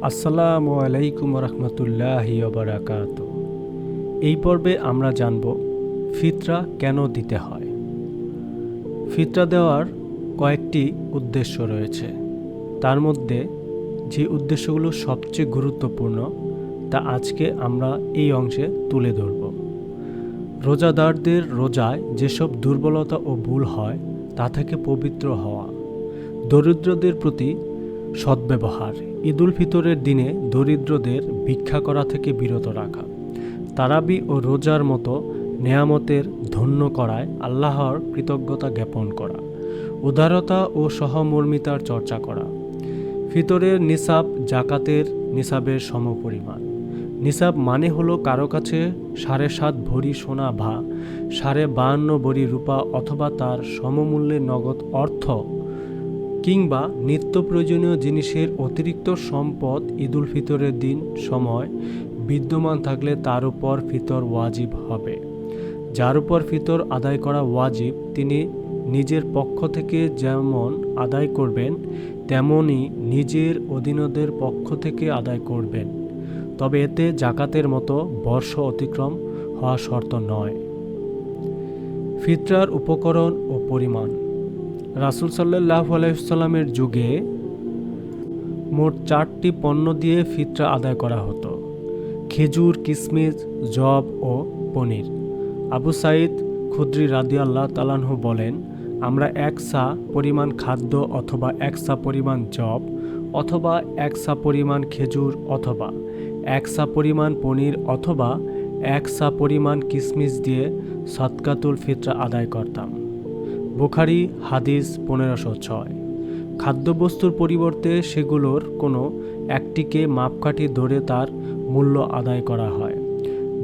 আসসালামু আলাইকুম রহমতুল্লাহি ওয়া এই পর্বে আমরা জানব ফিতরা কেন দিতে হয়। ফিতরা দেওয়ার কয়েকটি উদ্দেশ্য রয়েছে, তার মধ্যে যে উদ্দেশ্যগুলো সবচেয়ে গুরুত্বপূর্ণ তা আজকে আমরা এই অংশে তুলে ধরব। রোজাদারদের রোজায় যেসব দুর্বলতা ও ভুল হয় তা থেকে পবিত্র হওয়া, দরিদ্রদের প্রতি সদ্ব্যবহার, ঈদুল ফিতরের দিনে দরিদ্রদের ভিক্ষা করা থেকে বিরত রাখা, তারাবি ও রোজার মতো নেয়ামতের ধন্য করায় আল্লাহর কৃতজ্ঞতা জ্ঞাপন করা, উদারতা ও সহমর্মিতার চর্চা করা। ফিতরের নিসাব জাকাতের নিসাবের সমপরিমাণ। নিসাব মানে হলো কারো কাছে 7.5 ভরি সোনা বা 52.5 ভরি রূপা অথবা তার সমমূল্যের নগদ অর্থ কিংবা নিত্য প্রয়োজনীয় জিনিসের অতিরিক্ত সম্পদ ঈদুল ফিতরের দিন সময় বিদ্যমান থাকলে তার উপর ফিতর ওয়াজিব হবে। যার উপর ফিতর আদায় করা ওয়াজিব তিনি নিজের পক্ষ থেকে যেমন আদায় করবেন তেমনি নিজের অধীনদের পক্ষ থেকে আদায় করবেন, তবে এতে জাকাতের মতো বর্ষ অতিক্রম হওয়া শর্ত নয়। ফিতরার উপকরণ ও পরিমাণ। রাসূল সাল্লাল্লাহু আলাইহি ওয়াসাল্লামের যুগে মোট 4টি পণ্য দিয়ে ফিতরা আদায় করা হতো: খেজুর, কিশমিশ, যব ও পনির। আবু সাঈদ খুদরি রাদিয়াল্লাহু তাআলা আনহু বলেন, আমরা 1 সা পরিমাণ খাদ্য অথবা 1 সা পরিমাণ যব অথবা 1 সা পরিমাণ খেজুর অথবা 1 সা পরিমাণ পনির অথবা 1 সা পরিমাণ কিশমিশ দিয়ে সদকাতুল ফিতরা আদায় করতাম। বুখারী হাদিস 1506। খাদ্যবস্তুর পরিবর্তে সেগুলোর কোনো একটিকে মাপকাঠি ধরে তার মূল্য আদায় করা হয়।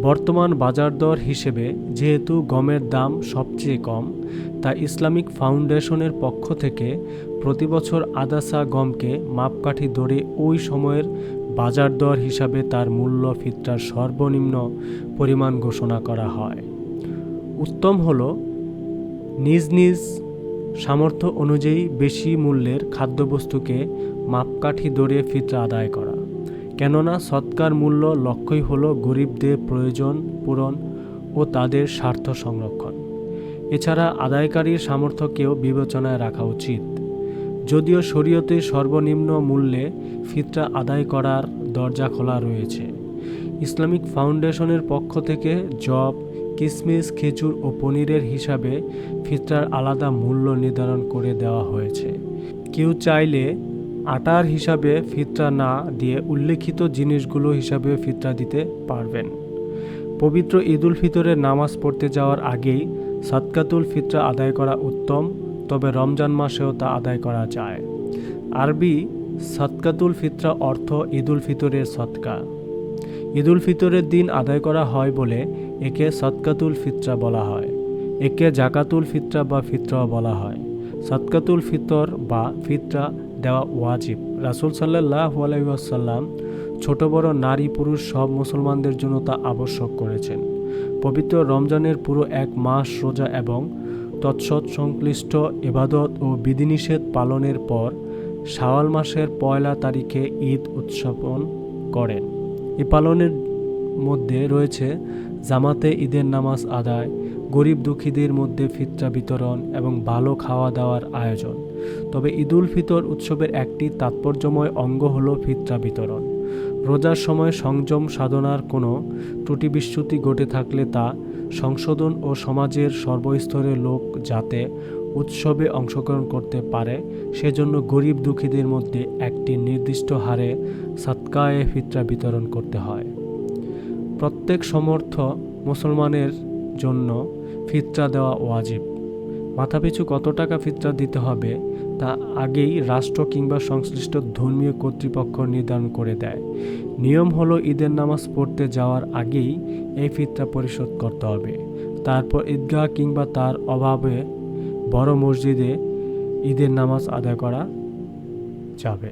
বর্তমান বাজার দর হিসেবে যেহেতু গমের দাম সবচেয়ে কম, তাই ইসলামিক ফাউন্ডেশনের পক্ষ থেকে প্রতি বছর আধা সা গমকে মাপকাঠি ধরে ওই সময়ের বাজার দর হিসাবে তার মূল্য ফিতরার সর্বনিম্ন পরিমাণ ঘোষণা করা হয়। উত্তম হলো নিজ নিজ সামর্থ্য অনুযায়ী বেশি মূল্যের খাদ্যবস্তুকে মাপকাঠি ধরে ফিতরা আদায় করা, কেননা সদকার মূল্য লক্ষ্যই হলো গরিবদের প্রয়োজন পূরণ ও তাদের স্বার্থ সংরক্ষণ। এছাড়া আদায়কারীর সামর্থ্যকেও বিবেচনায় রাখা উচিত। যদিও শরীয়তে সর্বনিম্ন মূল্যে ফিতরা আদায় করার দরজা খোলা রয়েছে, ইসলামিক ফাউন্ডেশনের পক্ষ থেকে যব, কিশমিশ, খেজুর ও পনিরের হিসাবে ফিতরার আলাদা মূল্য নির্ধারণ করে দেওয়া হয়েছে। কেউ চাইলে আটার হিসাবে ফিতরা না দিয়ে উল্লেখিত জিনিসগুলো হিসাবে ফিতরা দিতে পারবেন। পবিত্র ঈদুল ফিতরের নামাজ পড়তে যাওয়ার আগেই সদকাতুল ফিতরা আদায় করা উত্তম, তবে রমজান মাসেও তা আদায় করা যায়। আরবি সদকাতুল ফিতরা অর্থ ঈদুল ফিতরের সদকা। ঈদুল ফিতরের দিন আদায় করা হয় বলে একে সদকাতুল ফিতরা বলা হয়। একে জাকাতুল ফিতরা বা ফিতরাও বলা হয়। সদকাতুল ফিতর বা ফিতরা দেওয়া ওয়াজিব। রাসূল সাল্লাল্লাহু আলাইহি ওয়াসাল্লাম ছোট বড় নারী পুরুষ সব মুসলমানদের জন্য তা আবশ্যক করেছেন। পবিত্র রমজানের পুরো 1 মাস রোজা এবং তৎসৎ সংশ্লিষ্ট ইবাদত ও বিধিনিষেধ পালনের পর শাওয়াল মাসের 1 তারিখে ঈদ উদযাপন করেন। এ পালনের মধ্যে রয়েছে জামাতে ঈদের নামাজ আদায়, গরিব দুঃখীদের মধ্যে ফিতরা বিতরণ এবং ভালো খাওয়া দাওয়ার আয়োজন। তবে ঈদুল ফিতর উৎসবের একটি তাৎপর্যময় অঙ্গ হলো ফিতরা বিতরণ। রোজার সময় সংযম সাধনার কোনো ত্রুটি বিচ্যুতি ঘটে থাকলে তা সংশোধন ও সমাজের সর্বস্তরের লোক যাতে উৎসবে অংশগ্রহণ করতে পারে সেজন্য গরিব দুঃখীদের মধ্যে একটি নির্দিষ্ট হারে সদকায়ে ফিতরা বিতরণ করতে হয়। প্রত্যেক সমর্থ মুসলমানের জন্য ফিতরা দেওয়া ওয়াজিব। মাথাপিছু কত টাকা ফিতরা দিতে হবে তা আগেই রাষ্ট্র কিংবা সংশ্লিষ্ট ধর্মীয় কর্তৃপক্ষ নির্ধারণ করে দেয়। নিয়ম হলো ঈদের নামাজ পড়তে যাওয়ার আগেই এই ফিতরা পরিশোধ করতে হবে। তারপর ঈদগাহ কিংবা তার অভাবে বড় মসজিদে ঈদের নামাজ আদায় করা যাবে।